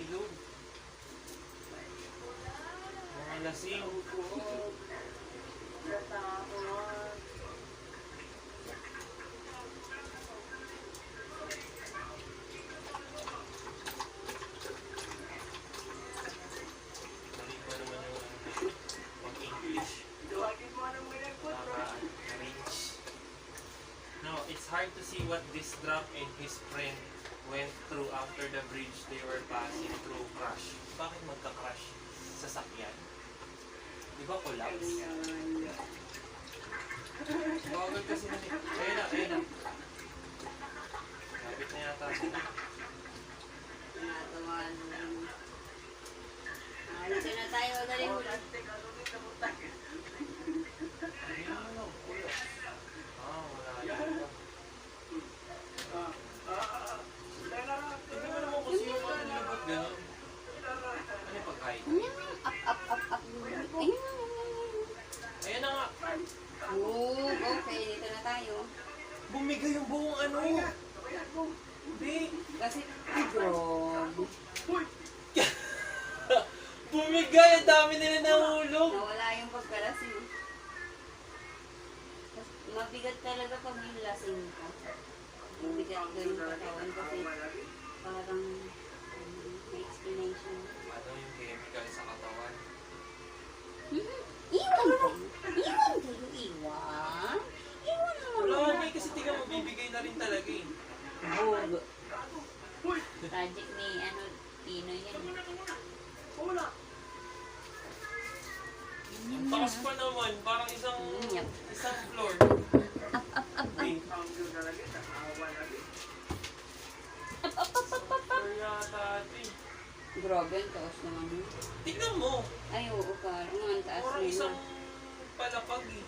ilog. Mga lasing. Mali pa naman yung pag-English. Para arrange. No, it's hard to see what this drunk and his friend went through after the bridge they were passing through crash. Bakit magka-crash? Sasakyan? Di ba collapse? Bagal kasi na eh. Ayun na, ayun na. Lapit na yata sila. Tinatamaan mo lang. Dito na tayo, dali mo lang. Ayun na, kuya. Wala yan. Tignan mo naman kasi yung ano libot gano'n. Ano yung pag-hide? Up. Ayun. Ayun na nga. Oh, okay, dito na tayo. Bumigay yung buong ano. Hindi. Kasi, ay, grabe. Bumigay! Ang dami nila nahulog. Nawala yung pagkalasing. Mabigat talaga pag yung lasing ka. Mabigat ka yung katawan kasi parang may explanation. Ano yung chemical sa katawan? Iwan kayo. Iwan mo Wala may kasi tingnan mo, bibigay na rin talaga eh. Bog. Project ni, Pino yan. Ang taas pa naman, parang isang floor. Wait. Floor yata ate. Grabe, ang taas naman yun. Tignan mo, Ay, oo, parang ang taas parang nila. isang palapag eh.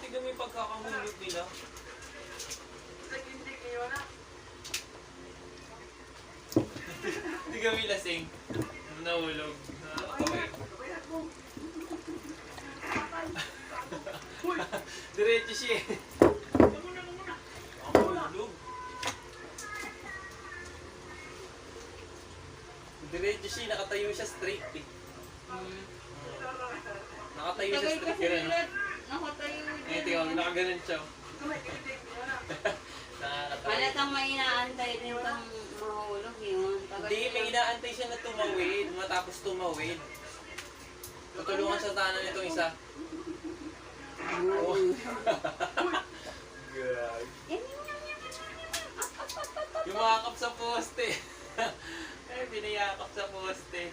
Tignan mo yung pagkakahulog nila. Tignan mo yung lasing. Nahulog. Okay. Diretso siya eh. Ang hulog. Diretso siya, nakatayo siya straight eh. Nakatayo siya Tagal straight. kasi Ganun. nila, nakatayo Eh, dyan. tingnan mo, nakaganon siya. Nakakatawa. Malatang may inaantay din kang mahulog yun. Tagal Hindi, may nila. inaantay siya na tumawid. Matapos tumawid. Tutulungan sa tanan nitong isa. Oh. Yumakap sa poste. Eh, binayakap sa poste.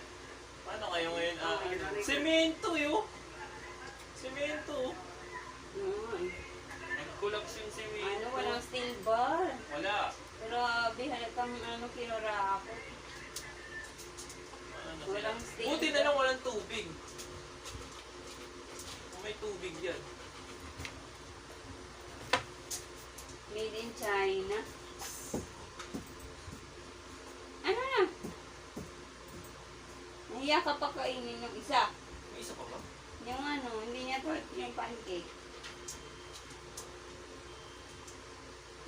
Paano kayo ngayon? Semento yun. Semento. Nag-collapse yung semento. Walang steel bar. Wala. Grabe, halatang kinura ako. Ano na Walang sila? steel Buti na lang walang tubig. Kung may tubig yan. Made in China. Ano na? Nahiya ka pa kainin yung isa. May isa pa ba? Yung hindi niya to yung pancake.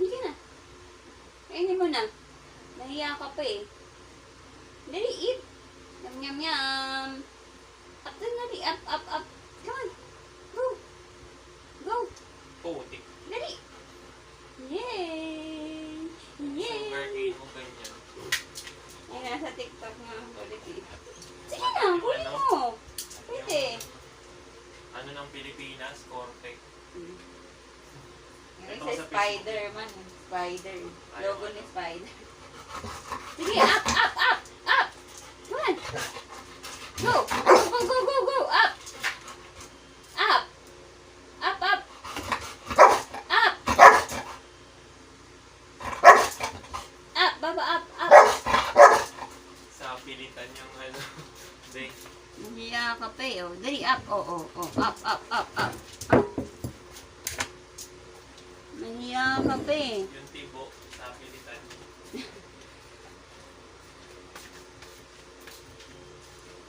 Hindi na. Kainin mo na. Nahiya ka pa eh. Dali, eat. Yum, yum, yum. Up, dali. Up. Come on. Go. Putik. Dali. Yay. Sugar cane mo ganyan. Ay, nasa TikTok nga. Ulit eh. Sige na, kunin mo. Pwede. Ano ng Pilipinas? Cortec. Yung Ito isa sa Spider-Man. Spider. Ayaw, Logo ni ano? Spider. Sige, up. Come on. Go. Go. Up. Up, baba, up. Sa pilitan yung ano. Ding. Nahiya ka pa eh. Oh. Dali, up. Oh. Up. Nahiya ka pa eh. Yung tibo sa pilitan.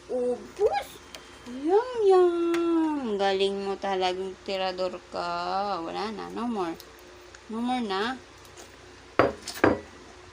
Ubus! Yum! Galing mo talagang tirador ka. Wala na. No more na.